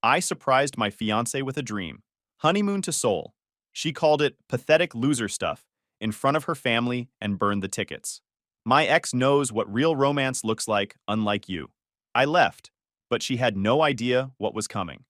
I surprised my fiancée with a dream. Honeymoon to Seoul. She called it pathetic loser stuff in front of her family and burned the tickets. My ex knows what real romance looks like, unlike you. I left, but she had no idea what was coming.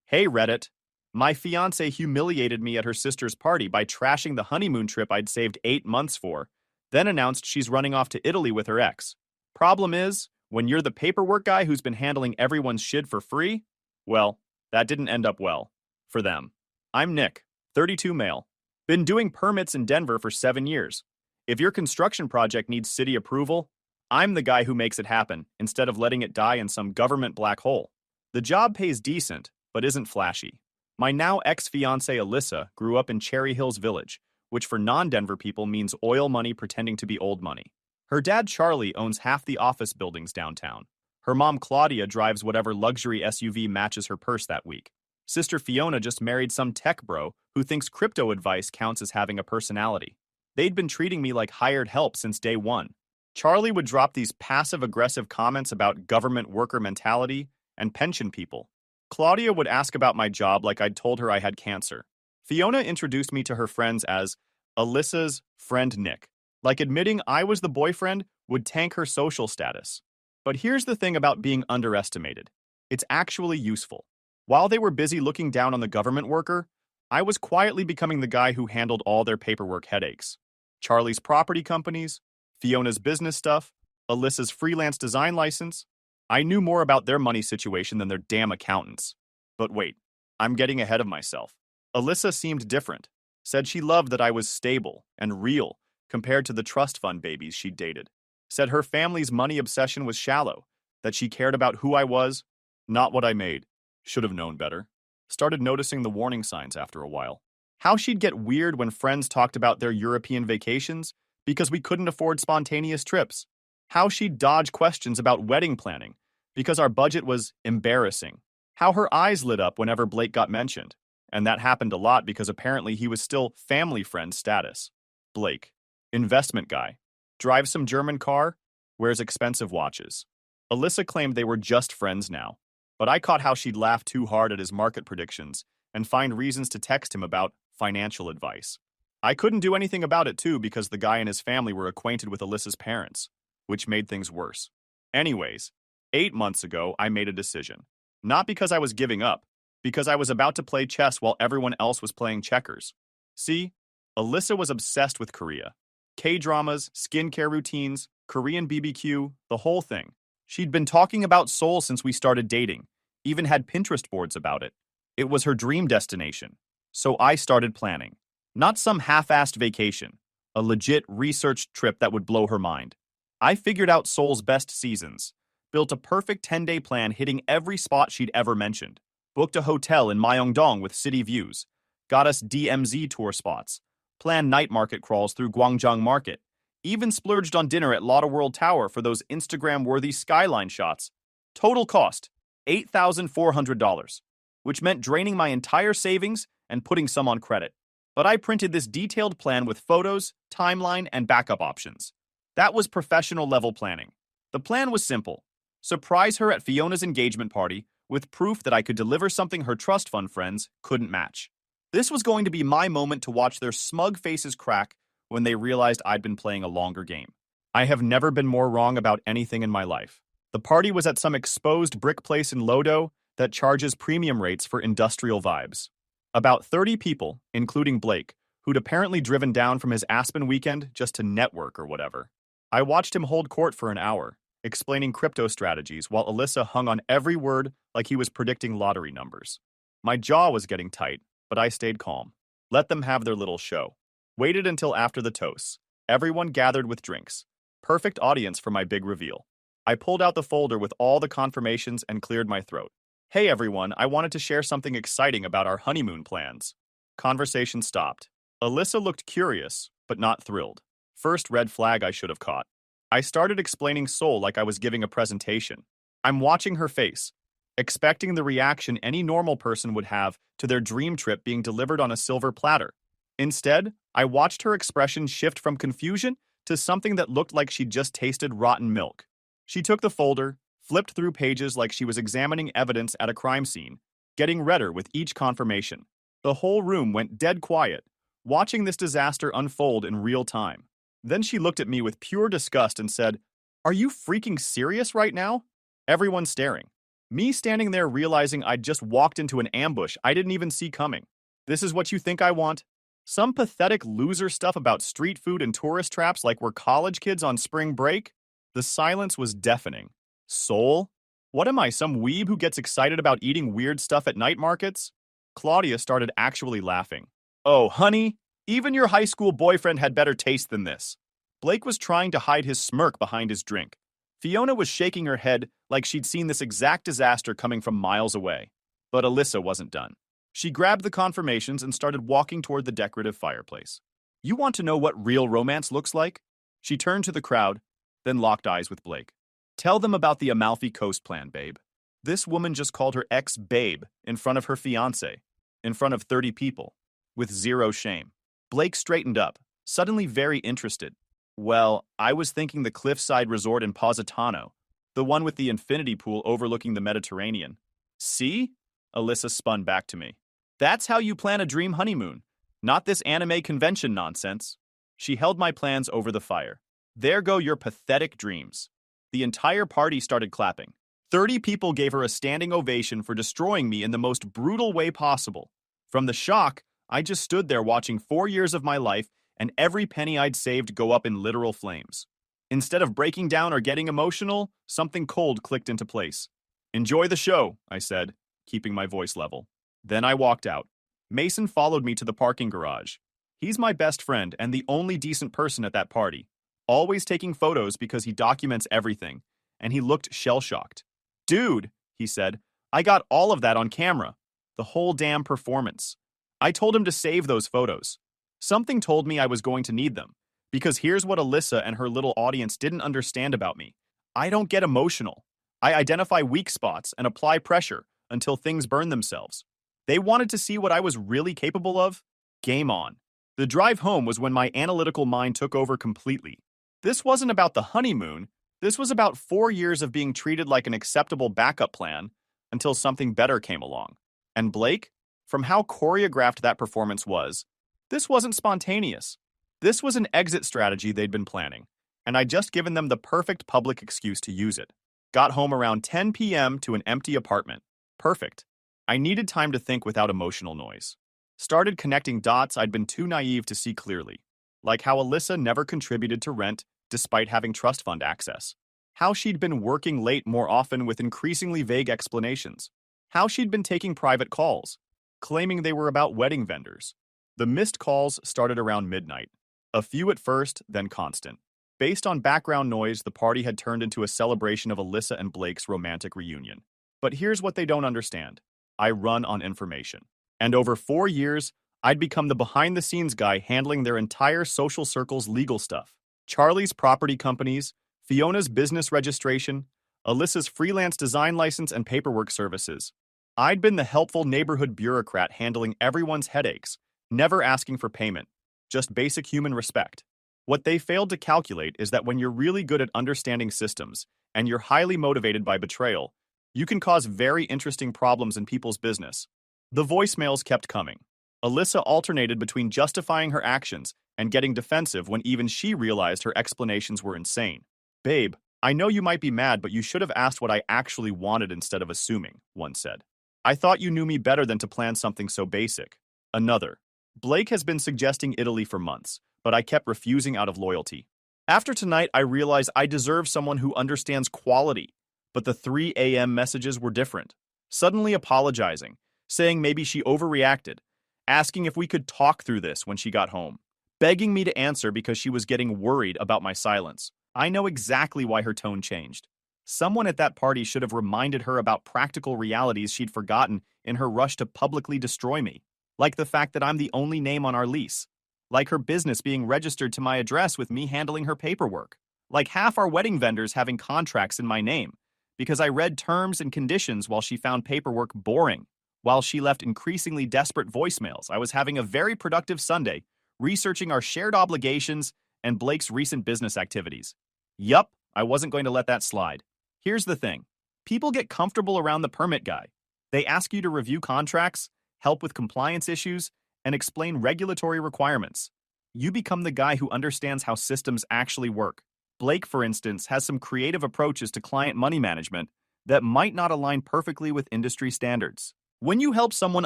Hey Reddit. My fiancée humiliated me at her sister's party by trashing the honeymoon trip I'd saved 8 months for, then announced she's running off to Italy with her ex. Problem is, when you're the paperwork guy who's been handling everyone's shit for free, well, that didn't end up well. For them. I'm Nick, 32 male. Been doing permits in Denver for 7 years. If your construction project needs city approval, I'm the guy who makes it happen instead of letting it die in some government black hole. The job pays decent, but isn't flashy. My now ex-fiancée Alyssa grew up in Cherry Hills Village, which for non-Denver people means oil money pretending to be old money. Her dad Charlie owns half the office buildings downtown. Her mom Claudia drives whatever luxury SUV matches her purse that week. Sister Fiona just married some tech bro who thinks crypto advice counts as having a personality. They'd been treating me like hired help since day one. Charlie would drop these passive-aggressive comments about government worker mentality and pension people. Claudia would ask about my job like I'd told her I had cancer. Fiona introduced me to her friends as Alyssa's friend Nick, like admitting I was the boyfriend would tank her social status. But here's the thing about being underestimated. It's actually useful. While they were busy looking down on the government worker, I was quietly becoming the guy who handled all their paperwork headaches. Charlie's property companies, Fiona's business stuff, Alyssa's freelance design license. I knew more about their money situation than their damn accountants. But wait, I'm getting ahead of myself. Alyssa seemed different, said she loved that I was stable and real compared to the trust fund babies she'd dated. Said her family's money obsession was shallow, that she cared about who I was, not what I made. Should have known better. Started noticing the warning signs after a while. How she'd get weird when friends talked about their European vacations because we couldn't afford spontaneous trips. How she'd dodge questions about wedding planning because our budget was embarrassing. How her eyes lit up whenever Blake got mentioned. And that happened a lot because apparently he was still family friend status. Blake. Investment guy. Drives some German car. Wears expensive watches. Alyssa claimed they were just friends now. But I caught how she'd laugh too hard at his market predictions and find reasons to text him about financial advice. I couldn't do anything about it too because the guy and his family were acquainted with Alyssa's parents, which made things worse. Anyways, 8 months ago, I made a decision. Not because I was giving up, because I was about to play chess while everyone else was playing checkers. See, Alyssa was obsessed with Korea. K-dramas, skincare routines, Korean BBQ, the whole thing. She'd been talking about Seoul since we started dating, even had Pinterest boards about it. It was her dream destination. So I started planning. Not some half-assed vacation, a legit researched trip that would blow her mind. I figured out Seoul's best seasons, built a perfect 10-day plan hitting every spot she'd ever mentioned, booked a hotel in Myeongdong with city views, got us DMZ tour spots, planned night market crawls through Gwangjang Market, even splurged on dinner at Lotte World Tower for those Instagram-worthy skyline shots. Total cost, $8,400, which meant draining my entire savings and putting some on credit. But I printed this detailed plan with photos, timeline, and backup options. That was professional-level planning. The plan was simple. Surprise her at Fiona's engagement party with proof that I could deliver something her trust fund friends couldn't match. This was going to be my moment to watch their smug faces crack when they realized I'd been playing a longer game. I have never been more wrong about anything in my life. The party was at some exposed brick place in Lodo that charges premium rates for industrial vibes. About 30 people, including Blake, who'd apparently driven down from his Aspen weekend just to network or whatever. I watched him hold court for an hour, explaining crypto strategies while Alyssa hung on every word like he was predicting lottery numbers. My jaw was getting tight, but I stayed calm. Let them have their little show. Waited until after the toasts. Everyone gathered with drinks. Perfect audience for my big reveal. I pulled out the folder with all the confirmations and cleared my throat. Hey everyone, I wanted to share something exciting about our honeymoon plans. Conversation stopped. Alyssa looked curious, but not thrilled. First red flag I should have caught. I started explaining Seoul like I was giving a presentation. I'm watching her face, expecting the reaction any normal person would have to their dream trip being delivered on a silver platter. Instead, I watched her expression shift from confusion to something that looked like she'd just tasted rotten milk. She took the folder, flipped through pages like she was examining evidence at a crime scene, getting redder with each confirmation. The whole room went dead quiet, watching this disaster unfold in real time. Then she looked at me with pure disgust and said, "Are you freaking serious right now?" Everyone staring. Me standing there realizing I'd just walked into an ambush I didn't even see coming. This is what you think I want? Some pathetic loser stuff about street food and tourist traps like we're college kids on spring break? The silence was deafening. Seoul? What am I, some weeb who gets excited about eating weird stuff at night markets? Claudia started actually laughing. Oh, honey, even your high school boyfriend had better taste than this. Blake was trying to hide his smirk behind his drink. Fiona was shaking her head like she'd seen this exact disaster coming from miles away. But Alyssa wasn't done. She grabbed the confirmations and started walking toward the decorative fireplace. You want to know what real romance looks like? She turned to the crowd, then locked eyes with Blake. Tell them about the Amalfi Coast plan, babe. This woman just called her ex babe in front of her fiancé, in front of 30 people, with zero shame. Blake straightened up, suddenly very interested. Well, I was thinking the cliffside resort in Positano, the one with the infinity pool overlooking the Mediterranean. See? Alyssa spun back to me. That's how you plan a dream honeymoon, not this anime convention nonsense. She held my plans over the fire. There go your pathetic dreams. The entire party started clapping. 30 people gave her a standing ovation for destroying me in the most brutal way possible. From the shock, I just stood there watching 4 years of my life and every penny I'd saved go up in literal flames. Instead of breaking down or getting emotional, something cold clicked into place. Enjoy the show, I said, keeping my voice level. Then I walked out. Mason followed me to the parking garage. He's my best friend and the only decent person at that party. Always taking photos because he documents everything, and he looked shell-shocked. Dude, he said, I got all of that on camera. The whole damn performance. I told him to save those photos. Something told me I was going to need them, because here's what Alyssa and her little audience didn't understand about me. I don't get emotional. I identify weak spots and apply pressure until things burn themselves. They wanted to see what I was really capable of. Game on. The drive home was when my analytical mind took over completely. This wasn't about the honeymoon. This was about 4 years of being treated like an acceptable backup plan until something better came along. And Blake, from how choreographed that performance was, this wasn't spontaneous. This was an exit strategy they'd been planning, and I'd just given them the perfect public excuse to use it. Got home around 10 p.m. to an empty apartment. Perfect. I needed time to think without emotional noise. Started connecting dots I'd been too naive to see clearly, like how Alyssa never contributed to rent despite having trust fund access, how she'd been working late more often with increasingly vague explanations, how she'd been taking private calls, claiming they were about wedding vendors. The missed calls started around midnight, a few at first, then constant. Based on background noise, the party had turned into a celebration of Alyssa and Blake's romantic reunion. But here's what they don't understand. I run on information. And over 4 years, I'd become the behind-the-scenes guy handling their entire social circle's legal stuff. Charlie's property companies, Fiona's business registration, Alyssa's freelance design license and paperwork services. I'd been the helpful neighborhood bureaucrat handling everyone's headaches, never asking for payment, just basic human respect. What they failed to calculate is that when you're really good at understanding systems and you're highly motivated by betrayal, you can cause very interesting problems in people's business. The voicemails kept coming. Alyssa alternated between justifying her actions and getting defensive when even she realized her explanations were insane. Babe, I know you might be mad, but you should have asked what I actually wanted instead of assuming, one said. I thought you knew me better than to plan something so basic. Another. Blake has been suggesting Italy for months, but I kept refusing out of loyalty. After tonight, I realize I deserve someone who understands quality, but the 3 a.m. messages were different. Suddenly apologizing, saying maybe she overreacted, asking if we could talk through this when she got home, begging me to answer because she was getting worried about my silence. I know exactly why her tone changed. Someone at that party should have reminded her about practical realities she'd forgotten in her rush to publicly destroy me, like the fact that I'm the only name on our lease, like her business being registered to my address with me handling her paperwork, like half our wedding vendors having contracts in my name, because I read terms and conditions while she found paperwork boring. While she left increasingly desperate voicemails, I was having a very productive Sunday, researching our shared obligations and Blake's recent business activities. Yup, I wasn't going to let that slide. Here's the thing. People get comfortable around the permit guy. They ask you to review contracts, help with compliance issues, and explain regulatory requirements. You become the guy who understands how systems actually work. Blake, for instance, has some creative approaches to client money management that might not align perfectly with industry standards. When you help someone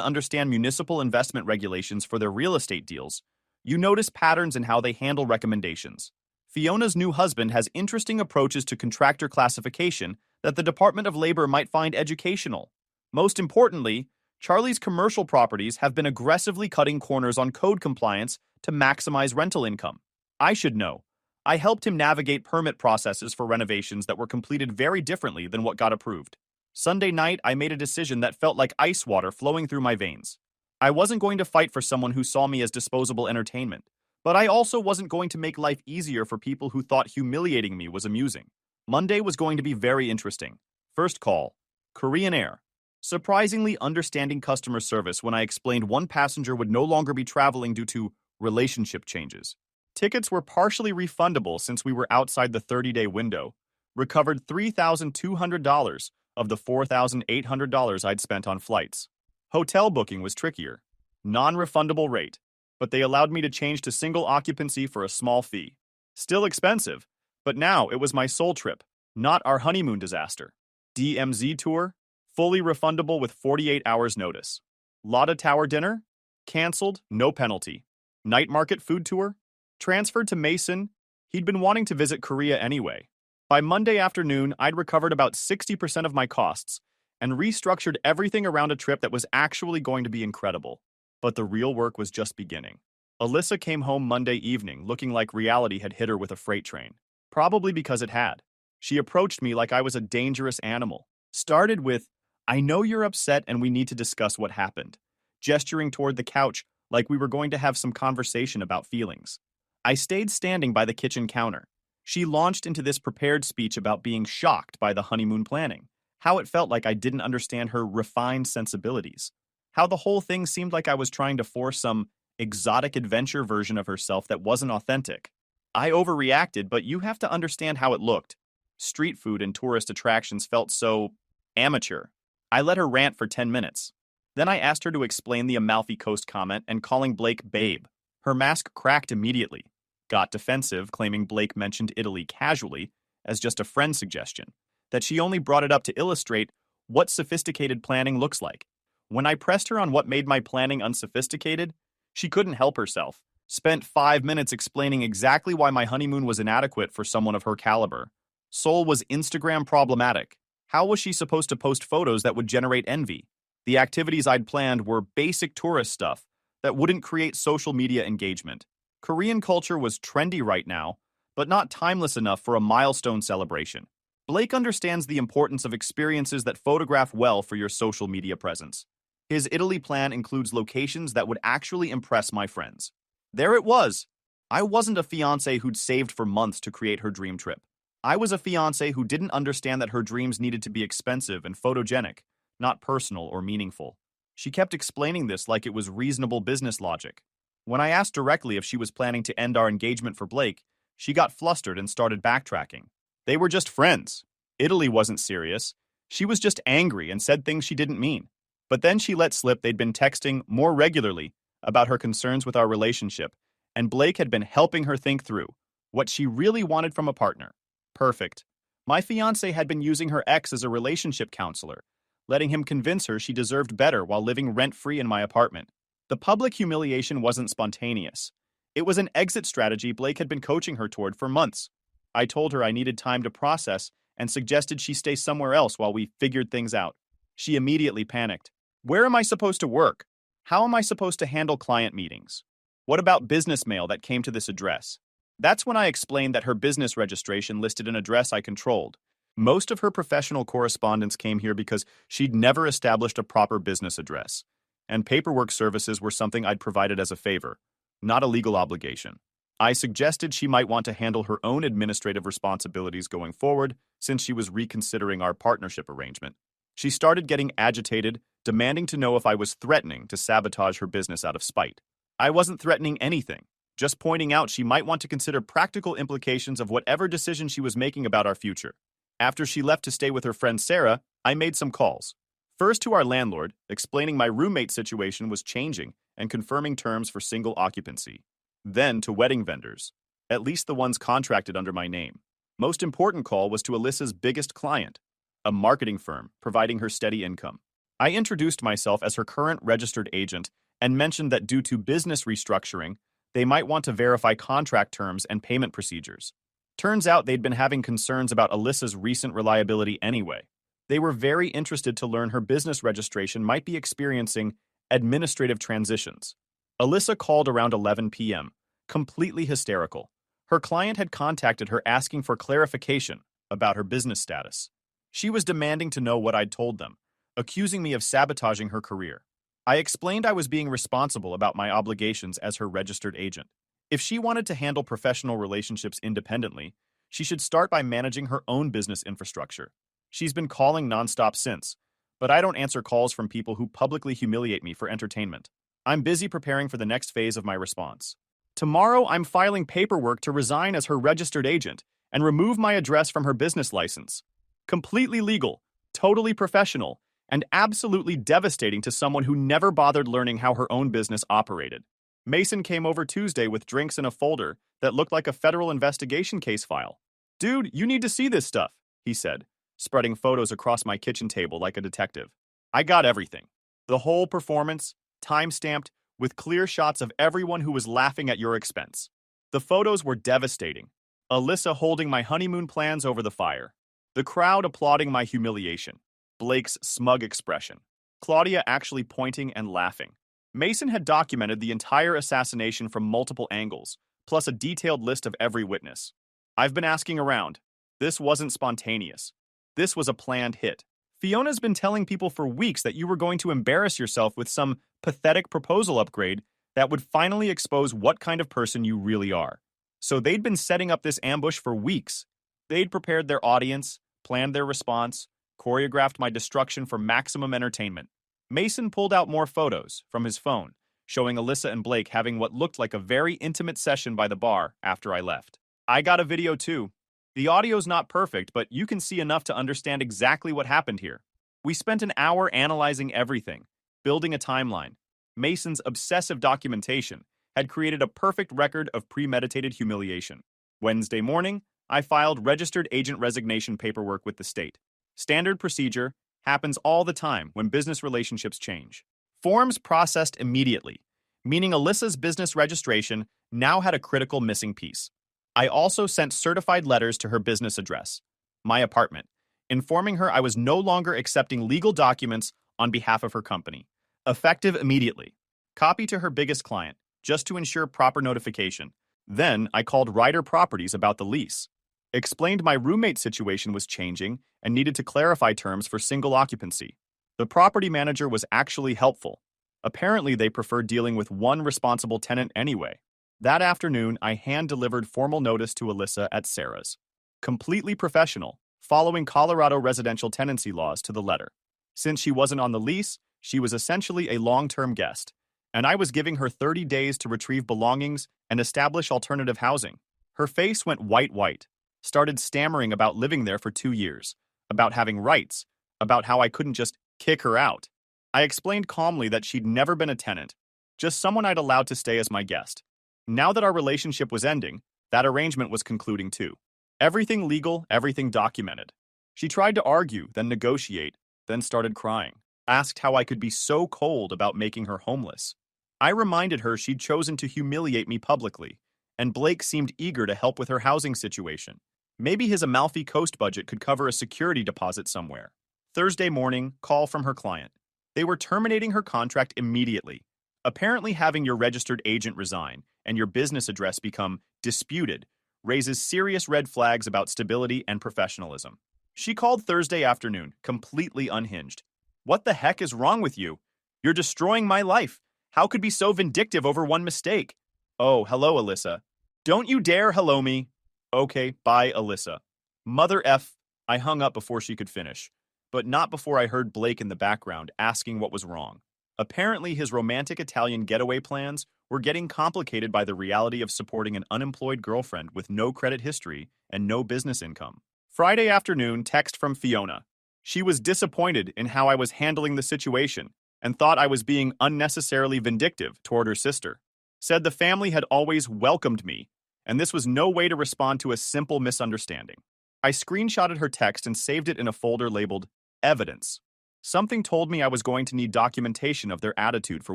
understand municipal investment regulations for their real estate deals, you notice patterns in how they handle recommendations. Fiona's new husband has interesting approaches to contractor classification that the Department of Labor might find educational. Most importantly, Charlie's commercial properties have been aggressively cutting corners on code compliance to maximize rental income. I should know. I helped him navigate permit processes for renovations that were completed very differently than what got approved. Sunday night, I made a decision that felt like ice water flowing through my veins. I wasn't going to fight for someone who saw me as disposable entertainment, but I also wasn't going to make life easier for people who thought humiliating me was amusing. Monday was going to be very interesting. First call, Korean Air. Surprisingly understanding customer service when I explained one passenger would no longer be traveling due to relationship changes. Tickets were partially refundable since we were outside the 30-day window. Recovered $3,200 of the $4,800 I'd spent on flights. Hotel booking was trickier. Non-refundable rate, but they allowed me to change to single occupancy for a small fee. Still expensive, but now it was my Seoul trip, not our honeymoon disaster. DMZ tour, fully refundable with 48 hours notice. Lotta Tower dinner, canceled, no penalty. Night market food tour, transferred to Mason. He'd been wanting to visit Korea anyway. By Monday afternoon, I'd recovered about 60% of my costs and restructured everything around a trip that was actually going to be incredible. But the real work was just beginning. Alyssa came home Monday evening looking like reality had hit her with a freight train. Probably because it had. She approached me like I was a dangerous animal. Started with, "I know you're upset and we need to discuss what happened," gesturing toward the couch like we were going to have some conversation about feelings. I stayed standing by the kitchen counter. She launched into this prepared speech about being shocked by the honeymoon planning, how it felt like I didn't understand her refined sensibilities, how the whole thing seemed like I was trying to force some exotic adventure version of herself that wasn't authentic. I overreacted, but you have to understand how it looked. Street food and tourist attractions felt so amateur. I let her rant for 10 minutes. Then I asked her to explain the Amalfi Coast comment and calling Blake babe. Her mask cracked immediately. Got defensive, claiming Blake mentioned Italy casually as just a friend suggestion, that she only brought it up to illustrate what sophisticated planning looks like. When I pressed her on what made my planning unsophisticated, she couldn't help herself. Spent 5 minutes explaining exactly why my honeymoon was inadequate for someone of her caliber. Seoul was Instagram problematic. How was she supposed to post photos that would generate envy? The activities I'd planned were basic tourist stuff that wouldn't create social media engagement. Korean culture was trendy right now, but not timeless enough for a milestone celebration. Blake understands the importance of experiences that photograph well for your social media presence. His Italy plan includes locations that would actually impress my friends. There it was. I wasn't a fiancé who'd saved for months to create her dream trip. I was a fiancé who didn't understand that her dreams needed to be expensive and photogenic, not personal or meaningful. She kept explaining this like it was reasonable business logic. When I asked directly if she was planning to end our engagement for Blake, she got flustered and started backtracking. They were just friends. Italy wasn't serious. She was just angry and said things she didn't mean. But then she let slip they'd been texting more regularly about her concerns with our relationship, and Blake had been helping her think through what she really wanted from a partner. Perfect. My fiancé had been using her ex as a relationship counselor, letting him convince her she deserved better while living rent-free in my apartment. The public humiliation wasn't spontaneous. It was an exit strategy Blake had been coaching her toward for months. I told her I needed time to process and suggested she stay somewhere else while we figured things out. She immediately panicked. Where am I supposed to work? How am I supposed to handle client meetings? What about business mail that came to this address? That's when I explained that her business registration listed an address I controlled. Most of her professional correspondence came here because she'd never established a proper business address, and paperwork services were something I'd provided as a favor, not a legal obligation. I suggested she might want to handle her own administrative responsibilities going forward since she was reconsidering our partnership arrangement. She started getting agitated, demanding to know if I was threatening to sabotage her business out of spite. I wasn't threatening anything, just pointing out she might want to consider practical implications of whatever decision she was making about our future. After she left to stay with her friend Sarah, I made some calls. First to our landlord, explaining my roommate situation was changing and confirming terms for single occupancy. Then to wedding vendors, at least the ones contracted under my name. Most important call was to Alyssa's biggest client, a marketing firm providing her steady income. I introduced myself as her current registered agent and mentioned that due to business restructuring, they might want to verify contract terms and payment procedures. Turns out they'd been having concerns about Alyssa's recent reliability anyway. They were very interested to learn her business registration might be experiencing administrative transitions. Alyssa called around 11 p.m., completely hysterical. Her client had contacted her asking for clarification about her business status. She was demanding to know what I'd told them, accusing me of sabotaging her career. I explained I was being responsible about my obligations as her registered agent. If she wanted to handle professional relationships independently, she should start by managing her own business infrastructure. She's been calling nonstop since, but I don't answer calls from people who publicly humiliate me for entertainment. I'm busy preparing for the next phase of my response. Tomorrow, I'm filing paperwork to resign as her registered agent and remove my address from her business license. Completely legal, totally professional, and absolutely devastating to someone who never bothered learning how her own business operated. Mason came over Tuesday with drinks in a folder that looked like a federal investigation case file. "Dude, you need to see this stuff," he said, spreading photos across my kitchen table like a detective. I got everything. The whole performance, time-stamped, with clear shots of everyone who was laughing at your expense. The photos were devastating. Alyssa holding my honeymoon plans over the fire. The crowd applauding my humiliation. Blake's smug expression. Claudia actually pointing and laughing. Mason had documented the entire assassination from multiple angles, plus a detailed list of every witness. I've been asking around. This wasn't spontaneous. This was a planned hit. Fiona's been telling people for weeks that you were going to embarrass yourself with some pathetic proposal upgrade that would finally expose what kind of person you really are. So they'd been setting up this ambush for weeks. They'd prepared their audience, planned their response, choreographed my destruction for maximum entertainment. Mason pulled out more photos from his phone, showing Alyssa and Blake having what looked like a very intimate session by the bar after I left. I got a video too. The audio's not perfect, but you can see enough to understand exactly what happened here. We spent an hour analyzing everything, building a timeline. Mason's obsessive documentation had created a perfect record of premeditated humiliation. Wednesday morning, I filed registered agent resignation paperwork with the state. Standard procedure happens all the time when business relationships change. Forms processed immediately, meaning Alyssa's business registration now had a critical missing piece. I also sent certified letters to her business address, my apartment, informing her I was no longer accepting legal documents on behalf of her company. Effective immediately. Copy to her biggest client, just to ensure proper notification. Then I called Ryder Properties about the lease. Explained my roommate situation was changing and needed to clarify terms for single occupancy. The property manager was actually helpful. Apparently they preferred dealing with one responsible tenant anyway. That afternoon, I hand-delivered formal notice to Alyssa at Sarah's. Completely professional, following Colorado residential tenancy laws to the letter. Since she wasn't on the lease, she was essentially a long-term guest, and I was giving her 30 days to retrieve belongings and establish alternative housing. Her face went white, started stammering about living there for 2 years, about having rights, about how I couldn't just kick her out. I explained calmly that she'd never been a tenant, just someone I'd allowed to stay as my guest. Now that our relationship was ending, that arrangement was concluding too. Everything legal, everything documented. She tried to argue, then negotiate, then started crying. Asked how I could be so cold about making her homeless. I reminded her she'd chosen to humiliate me publicly, and Blake seemed eager to help with her housing situation. Maybe his Amalfi Coast budget could cover a security deposit somewhere. Thursday morning, call from her client. They were terminating her contract immediately. Apparently having your registered agent resign and your business address become disputed raises serious red flags about stability and professionalism. She called Thursday afternoon, completely unhinged. "What the heck is wrong with you? You're destroying my life. How could be so vindictive over one mistake?" "Oh, hello, Alyssa. Don't you dare hello me." "Okay, bye, Alyssa." Mother F. I hung up before she could finish, but not before I heard Blake in the background asking what was wrong. Apparently, his romantic Italian getaway plans were getting complicated by the reality of supporting an unemployed girlfriend with no credit history and no business income. Friday afternoon, text from Fiona. She was disappointed in how I was handling the situation and thought I was being unnecessarily vindictive toward her sister. Said the family had always welcomed me, and this was no way to respond to a simple misunderstanding. I screenshotted her text and saved it in a folder labeled Evidence. Something told me I was going to need documentation of their attitude for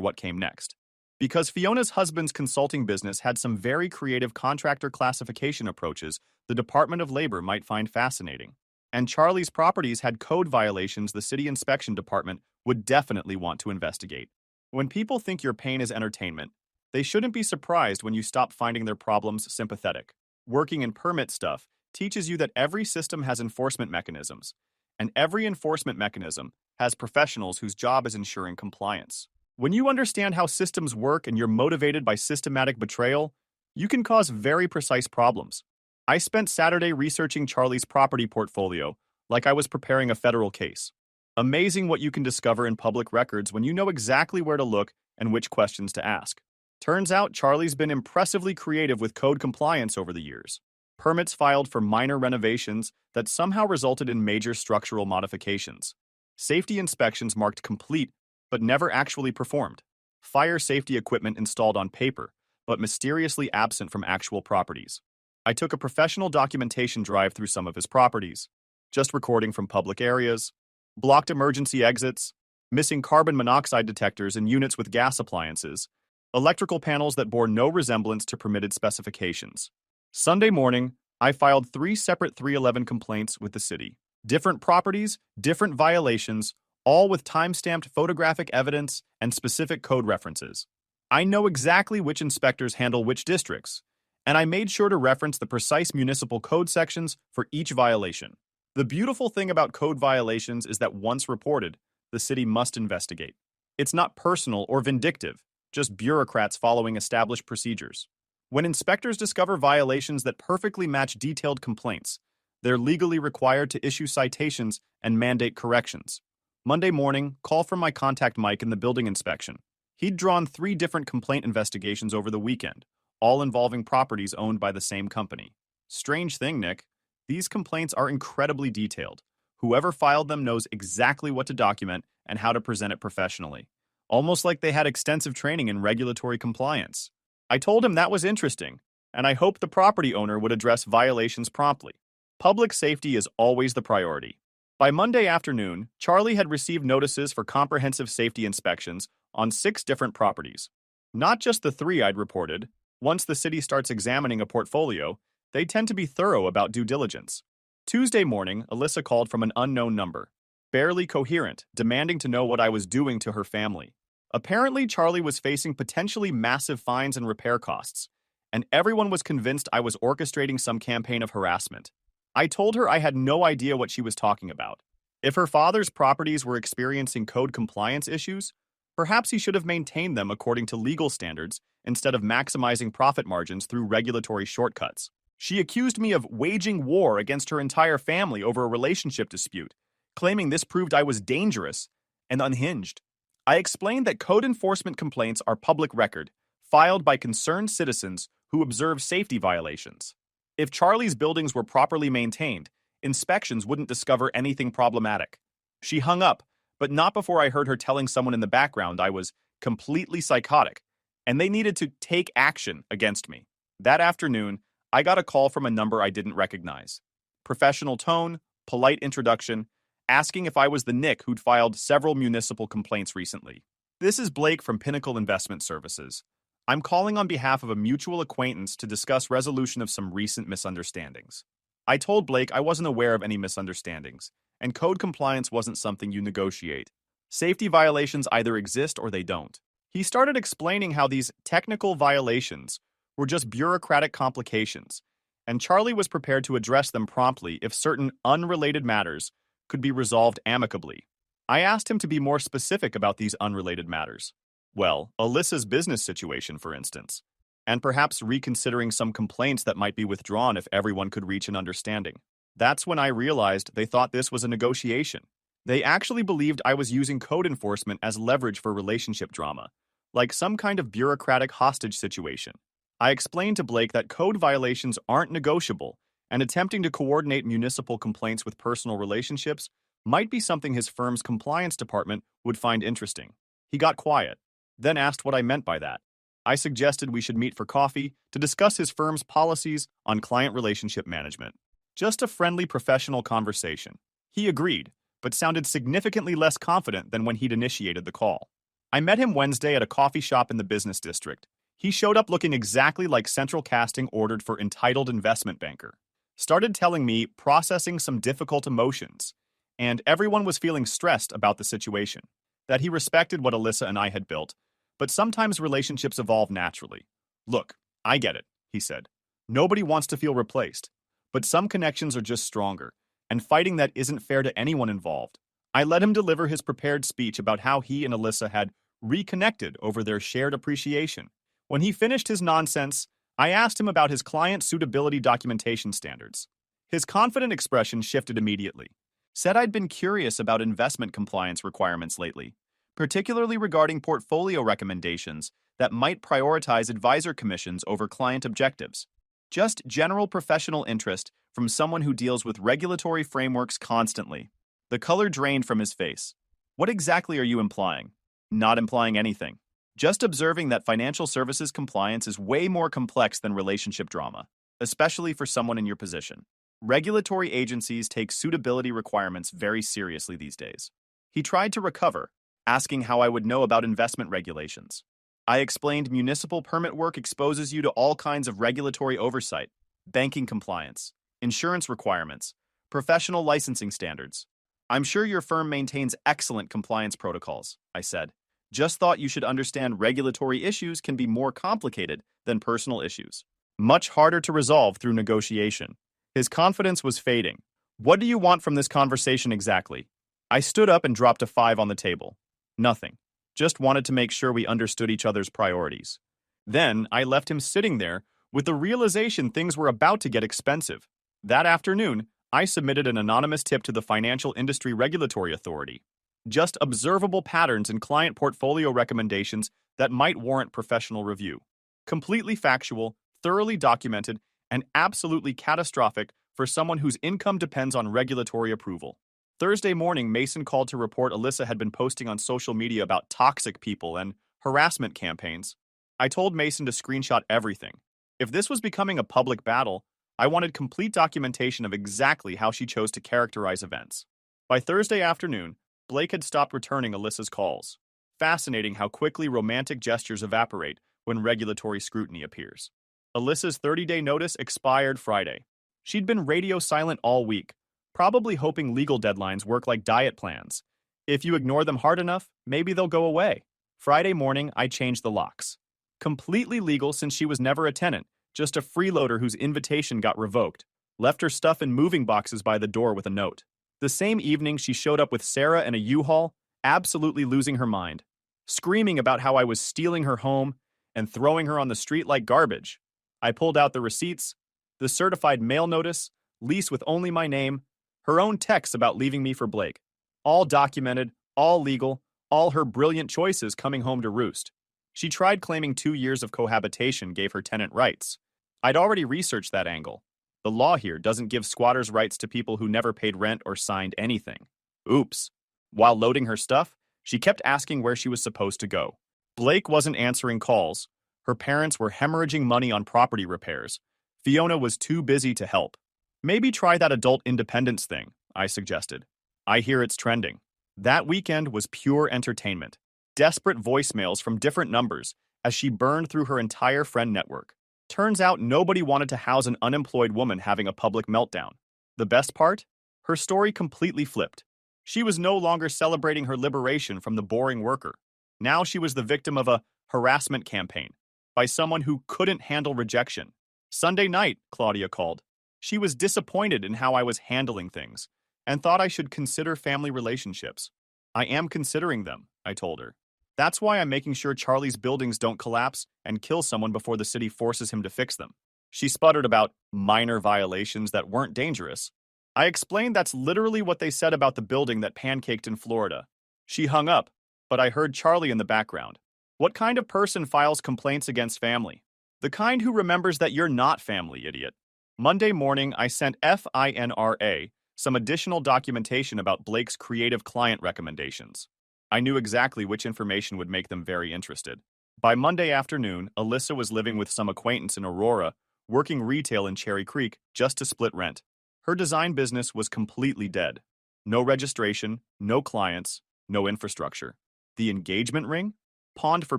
what came next. Because Fiona's husband's consulting business had some very creative contractor classification approaches the Department of Labor might find fascinating. And Charlie's properties had code violations the city inspection department would definitely want to investigate. When people think your pain is entertainment, they shouldn't be surprised when you stop finding their problems sympathetic. Working in permit stuff teaches you that every system has enforcement mechanisms, and every enforcement mechanism has professionals whose job is ensuring compliance. When you understand how systems work and you're motivated by systematic betrayal, you can cause very precise problems. I spent Saturday researching Charlie's property portfolio like I was preparing a federal case. Amazing what you can discover in public records when you know exactly where to look and which questions to ask. Turns out Charlie's been impressively creative with code compliance over the years. Permits filed for minor renovations that somehow resulted in major structural modifications. Safety inspections marked complete but never actually performed. Fire safety equipment installed on paper, but mysteriously absent from actual properties. I took a professional documentation drive through some of his properties, just recording from public areas, blocked emergency exits, missing carbon monoxide detectors in units with gas appliances, electrical panels that bore no resemblance to permitted specifications. Sunday morning, I filed 3 separate 311 complaints with the city. Different properties, different violations, all with time-stamped photographic evidence and specific code references. I know exactly which inspectors handle which districts, and I made sure to reference the precise municipal code sections for each violation. The beautiful thing about code violations is that once reported, the city must investigate. It's not personal or vindictive, just bureaucrats following established procedures. When inspectors discover violations that perfectly match detailed complaints, they're legally required to issue citations and mandate corrections. Monday morning, call from my contact Mike in the building inspection. He'd drawn 3 different complaint investigations over the weekend, all involving properties owned by the same company. Strange thing, Nick. These complaints are incredibly detailed. Whoever filed them knows exactly what to document and how to present it professionally. Almost like they had extensive training in regulatory compliance. I told him that was interesting, and I hoped the property owner would address violations promptly. Public safety is always the priority. By Monday afternoon, Charlie had received notices for comprehensive safety inspections on 6 different properties. Not just the 3 I'd reported. Once the city starts examining a portfolio, they tend to be thorough about due diligence. Tuesday morning, Alyssa called from an unknown number, barely coherent, demanding to know what I was doing to her family. Apparently, Charlie was facing potentially massive fines and repair costs, and everyone was convinced I was orchestrating some campaign of harassment. I told her I had no idea what she was talking about. If her father's properties were experiencing code compliance issues, perhaps he should have maintained them according to legal standards instead of maximizing profit margins through regulatory shortcuts. She accused me of waging war against her entire family over a relationship dispute, claiming this proved I was dangerous and unhinged. I explained that code enforcement complaints are public record, filed by concerned citizens who observe safety violations. If Charlie's buildings were properly maintained, inspections wouldn't discover anything problematic. She hung up, but not before I heard her telling someone in the background I was completely psychotic, and they needed to take action against me. That afternoon, I got a call from a number I didn't recognize. Professional tone, polite introduction, asking if I was the Nick who'd filed several municipal complaints recently. This is Blake from Pinnacle Investment Services. I'm calling on behalf of a mutual acquaintance to discuss resolution of some recent misunderstandings. I told Blake I wasn't aware of any misunderstandings, and code compliance wasn't something you negotiate. Safety violations either exist or they don't. He started explaining how these technical violations were just bureaucratic complications, and Charlie was prepared to address them promptly if certain unrelated matters could be resolved amicably. I asked him to be more specific about these unrelated matters. Well, Alyssa's business situation, for instance, and perhaps reconsidering some complaints that might be withdrawn if everyone could reach an understanding. That's when I realized they thought this was a negotiation. They actually believed I was using code enforcement as leverage for relationship drama, like some kind of bureaucratic hostage situation. I explained to Blake that code violations aren't negotiable, and attempting to coordinate municipal complaints with personal relationships Might be something his firm's compliance department would find interesting. He got quiet, then asked what I meant by that. I suggested we should meet for coffee to discuss his firm's policies on client relationship management. Just a friendly professional conversation. He agreed, but sounded significantly less confident than when he'd initiated the call. I met him Wednesday at a coffee shop in the business district. He showed up looking exactly like central casting ordered for entitled investment banker. Started telling me processing some difficult emotions, and everyone was feeling stressed about the situation. That he respected what Alyssa and I had built, but sometimes relationships evolve naturally. Look, I get it, he said. Nobody wants to feel replaced, but some connections are just stronger, and fighting that isn't fair to anyone involved. I let him deliver his prepared speech about how he and Alyssa had reconnected over their shared appreciation. When he finished his nonsense, I asked him about his client suitability documentation standards. His confident expression shifted immediately. Said I'd been curious about investment compliance requirements lately, particularly regarding portfolio recommendations that might prioritize advisor commissions over client objectives. Just general professional interest from someone who deals with regulatory frameworks constantly. The color drained from his face. What exactly are you implying? Not implying anything. Just observing that financial services compliance is way more complex than relationship drama, especially for someone in your position. Regulatory agencies take suitability requirements very seriously these days. He tried to recover, asking how I would know about investment regulations. I explained municipal permit work exposes you to all kinds of regulatory oversight, banking compliance, insurance requirements, professional licensing standards. I'm sure your firm maintains excellent compliance protocols, I said. Just thought you should understand regulatory issues can be more complicated than personal issues. Much harder to resolve through negotiation. His confidence was fading. What do you want from this conversation exactly? I stood up and dropped a 5 on the table. Nothing. Just wanted to make sure we understood each other's priorities. Then I left him sitting there with the realization things were about to get expensive. That afternoon, I submitted an anonymous tip to the Financial Industry Regulatory Authority. Just observable patterns in client portfolio recommendations that might warrant professional review. Completely factual, thoroughly documented, and absolutely catastrophic for someone whose income depends on regulatory approval. Thursday morning, Mason called to report Alyssa had been posting on social media about toxic people and harassment campaigns. I told Mason to screenshot everything. If this was becoming a public battle, I wanted complete documentation of exactly how she chose to characterize events. By Thursday afternoon, Blake had stopped returning Alyssa's calls. Fascinating how quickly romantic gestures evaporate when regulatory scrutiny appears. Alyssa's 30-day notice expired Friday. She'd been radio silent all week, probably hoping legal deadlines work like diet plans. If you ignore them hard enough, maybe they'll go away. Friday morning, I changed the locks. Completely legal since she was never a tenant, just a freeloader whose invitation got revoked. Left her stuff in moving boxes by the door with a note. The same evening, she showed up with Sarah in a U-Haul, absolutely losing her mind, screaming about how I was stealing her home and throwing her on the street like garbage. I pulled out the receipts, the certified mail notice, lease with only my name, her own texts about leaving me for Blake. All documented, all legal, all her brilliant choices coming home to roost. She tried claiming 2 years of cohabitation gave her tenant rights. I'd already researched that angle. The law here doesn't give squatters' rights to people who never paid rent or signed anything. Oops. While loading her stuff, she kept asking where she was supposed to go. Blake wasn't answering calls. Her parents were hemorrhaging money on property repairs. Fiona was too busy to help. Maybe try that adult independence thing, I suggested. I hear it's trending. That weekend was pure entertainment. Desperate voicemails from different numbers as she burned through her entire friend network. Turns out nobody wanted to house an unemployed woman having a public meltdown. The best part? Her story completely flipped. She was no longer celebrating her liberation from the boring worker. Now she was the victim of a harassment campaign by someone who couldn't handle rejection. Sunday night, Claudia called. She was disappointed in how I was handling things and thought I should consider family relationships. I am considering them, I told her. That's why I'm making sure Charlie's buildings don't collapse and kill someone before the city forces him to fix them. She sputtered about minor violations that weren't dangerous. I explained that's literally what they said about the building that pancaked in Florida. She hung up, but I heard Charlie in the background. What kind of person files complaints against family? The kind who remembers that you're not family, idiot. Monday morning, I sent FINRA some additional documentation about Blake's creative client recommendations. I knew exactly which information would make them very interested. By Monday afternoon, Alyssa was living with some acquaintance in Aurora, working retail in Cherry Creek just to split rent. Her design business was completely dead. No registration, no clients, no infrastructure. The engagement ring? Pawned for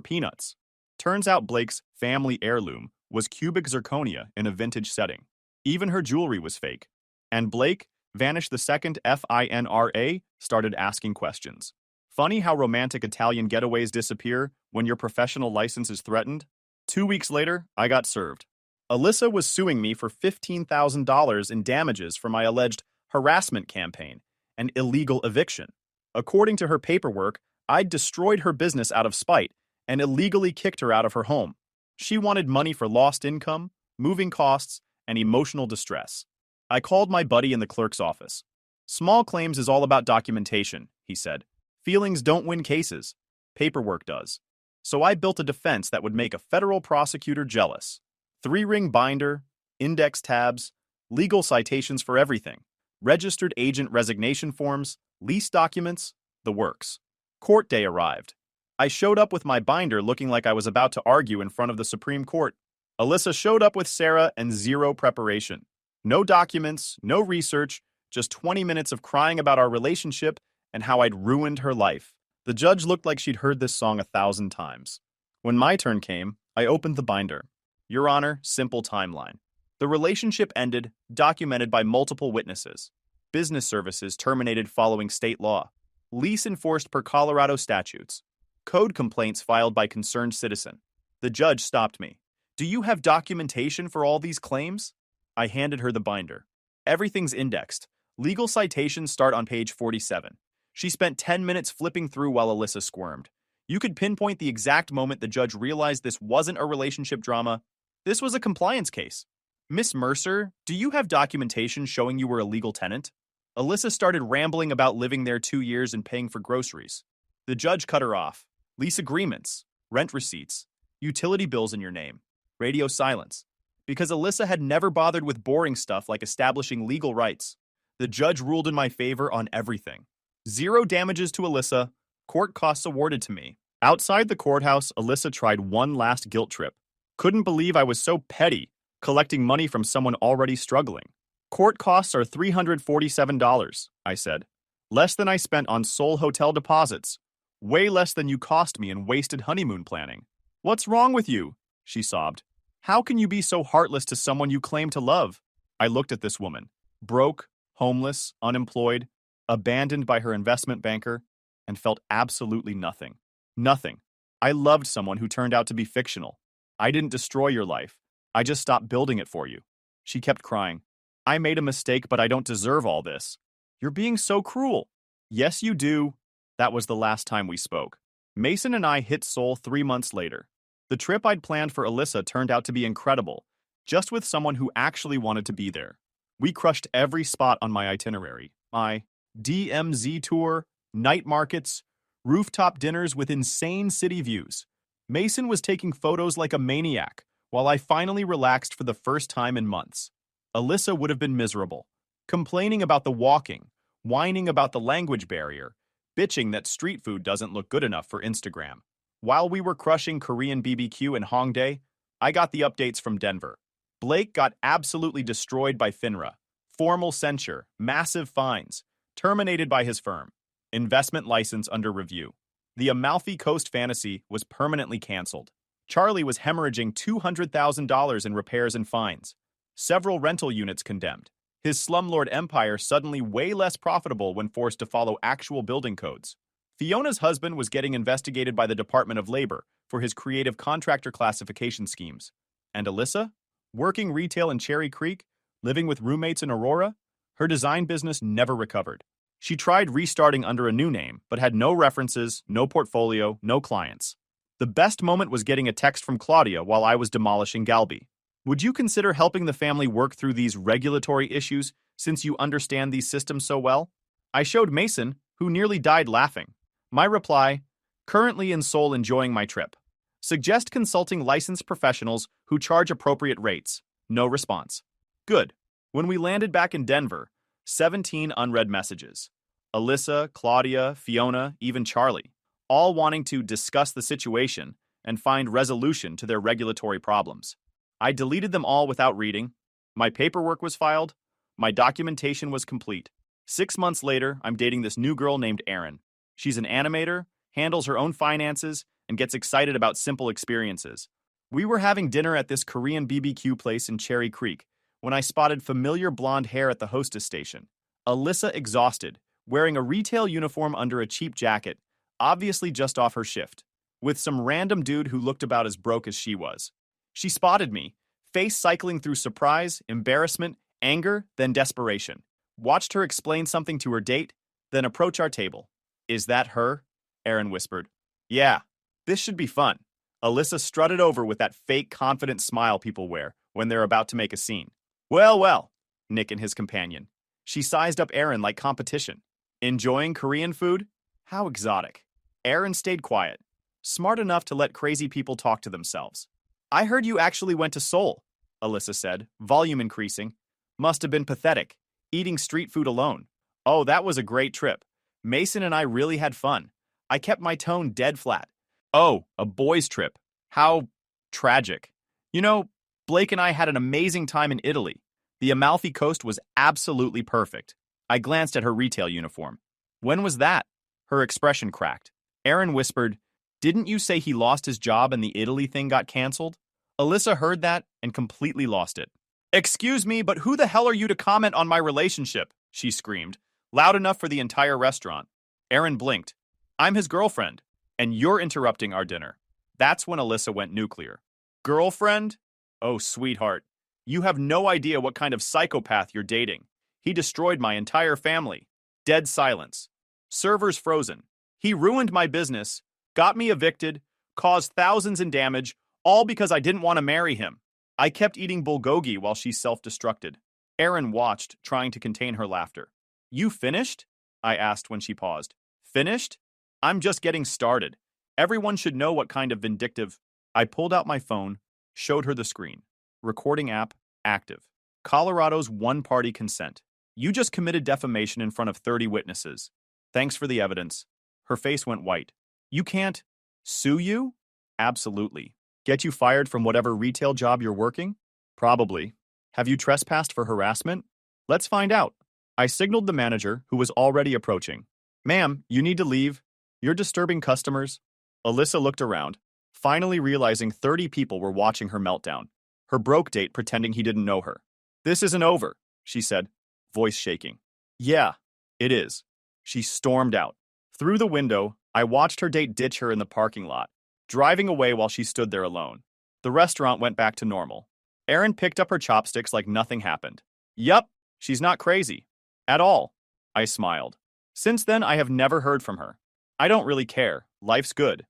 peanuts. Turns out Blake's family heirloom was cubic zirconia in a vintage setting. Even her jewelry was fake. And Blake, vanished the second FINRA, started asking questions. Funny how romantic Italian getaways disappear when your professional license is threatened? 2 weeks later, I got served. Alyssa was suing me for $15,000 in damages for my alleged harassment campaign and illegal eviction. According to her paperwork, I'd destroyed her business out of spite and illegally kicked her out of her home. She wanted money for lost income, moving costs, and emotional distress. I called my buddy in the clerk's office. Small claims is all about documentation, he said. Feelings don't win cases. Paperwork does. So I built a defense that would make a federal prosecutor jealous. 3-ring binder, index tabs, legal citations for everything, registered agent resignation forms, lease documents, the works. Court day arrived. I showed up with my binder looking like I was about to argue in front of the Supreme Court. Alyssa showed up with Sarah and zero preparation. No documents, no research, just 20 minutes of crying about our relationship and how I'd ruined her life. The judge looked like she'd heard this song 1,000 times. When my turn came, I opened the binder. Your Honor, simple timeline. The relationship ended, documented by multiple witnesses. Business services terminated following state law. Lease enforced per Colorado statutes. Code complaints filed by concerned citizen. The judge stopped me. Do you have documentation for all these claims? I handed her the binder. Everything's indexed. Legal citations start on page 47. She spent 10 minutes flipping through while Alyssa squirmed. You could pinpoint the exact moment the judge realized this wasn't a relationship drama. This was a compliance case. Miss Mercer, do you have documentation showing you were a legal tenant? Alyssa started rambling about living there 2 years and paying for groceries. The judge cut her off. Lease agreements, rent receipts, utility bills in your name, radio silence. Because Alyssa had never bothered with boring stuff like establishing legal rights. The judge ruled in my favor on everything. 0 damages to Alyssa, court costs awarded to me. Outside the courthouse, Alyssa tried one last guilt trip. Couldn't believe I was so petty, collecting money from someone already struggling. Court costs are $347, I said. Less than I spent on Seoul hotel deposits. Way less than you cost me in wasted honeymoon planning. What's wrong with you? She sobbed. How can you be so heartless to someone you claim to love? I looked at this woman. Broke, homeless, unemployed, abandoned by her investment banker, and felt absolutely nothing. Nothing. I loved someone who turned out to be fictional. I didn't destroy your life. I just stopped building it for you. She kept crying. I made a mistake, but I don't deserve all this. You're being so cruel. Yes, you do. That was the last time we spoke. Mason and I hit Seoul 3 months later. The trip I'd planned for Alyssa turned out to be incredible, just with someone who actually wanted to be there. We crushed every spot on my itinerary. My DMZ tour, night markets, rooftop dinners with insane city views. Mason was taking photos like a maniac, while I finally relaxed for the first time in months. Alyssa would have been miserable, complaining about the walking, whining about the language barrier, bitching that street food doesn't look good enough for Instagram. While we were crushing Korean BBQ in Hongdae, I got the updates from Denver. Blake got absolutely destroyed by FINRA. Formal censure, massive fines, terminated by his firm. Investment license under review. The Amalfi Coast fantasy was permanently canceled. Charlie was hemorrhaging $200,000 in repairs and fines. Several rental units condemned. His slumlord empire suddenly way less profitable when forced to follow actual building codes. Fiona's husband was getting investigated by the Department of Labor for his creative contractor classification schemes. And Alyssa? Working retail in Cherry Creek, living with roommates in Aurora? Her design business never recovered. She tried restarting under a new name, but had no references, no portfolio, no clients. The best moment was getting a text from Claudia while I was demolishing Galby. Would you consider helping the family work through these regulatory issues since you understand these systems so well? I showed Mason, who nearly died laughing. My reply, currently in Seoul enjoying my trip. Suggest consulting licensed professionals who charge appropriate rates. No response. Good. When we landed back in Denver, 17 unread messages. Alyssa, Claudia, Fiona, even Charlie, all wanting to discuss the situation and find resolution to their regulatory problems. I deleted them all without reading. My paperwork was filed. My documentation was complete. 6 months later, I'm dating this new girl named Erin. She's an animator, handles her own finances, and gets excited about simple experiences. We were having dinner at this Korean BBQ place in Cherry Creek when I spotted familiar blonde hair at the hostess station. Alyssa exhausted, wearing a retail uniform under a cheap jacket, obviously just off her shift, with some random dude who looked about as broke as she was. She spotted me, face cycling through surprise, embarrassment, anger, then desperation. Watched her explain something to her date, then approach our table. "Is that her?" Erin whispered. "Yeah, this should be fun." Alyssa strutted over with that fake confident smile people wear when they're about to make a scene. "Well, well," Nick and his companion. She sized up Erin like competition. "Enjoying Korean food? How exotic." Erin stayed quiet, smart enough to let crazy people talk to themselves. "I heard you actually went to Seoul," Alyssa said, volume increasing. "Must have been pathetic, eating street food alone." "Oh, that was a great trip. Mason and I really had fun. I kept my tone dead flat." "Oh, a boys' trip. How tragic." "You know, Blake and I had an amazing time in Italy. The Amalfi Coast was absolutely perfect." I glanced at her retail uniform. "When was that?" Her expression cracked. Erin whispered, "Didn't you say he lost his job and the Italy thing got canceled?" Alyssa heard that and completely lost it. "Excuse me, but who the hell are you to comment on my relationship?" she screamed, loud enough for the entire restaurant. Erin blinked. "I'm his girlfriend, and you're interrupting our dinner." That's when Alyssa went nuclear. "Girlfriend? Oh, sweetheart. You have no idea what kind of psychopath you're dating. He destroyed my entire family." Dead silence. Servers frozen. "He ruined my business, got me evicted, caused thousands in damage, all because I didn't want to marry him." I kept eating bulgogi while she self-destructed. Erin watched, trying to contain her laughter. "You finished?" I asked when she paused. "Finished? I'm just getting started. Everyone should know what kind of vindictive." I pulled out my phone, showed her the screen. Recording app, active. Colorado's one-party consent. "You just committed defamation in front of 30 witnesses. Thanks for the evidence." Her face went white. "You can't sue you?" "Absolutely. Get you fired from whatever retail job you're working?" "Probably. Have you trespassed for harassment?" "Let's find out." I signaled the manager, who was already approaching. "Ma'am, you need to leave. You're disturbing customers." Alyssa looked around, finally realizing 30 people were watching her meltdown. Her broke date pretending he didn't know her. "This isn't over," she said, voice shaking. "Yeah, it is." She stormed out. Through the window, I watched her date ditch her in the parking lot, driving away while she stood there alone. The restaurant went back to normal. Erin picked up her chopsticks like nothing happened. "Yup, she's not crazy. At all." I smiled. Since then, I have never heard from her. I don't really care. Life's good.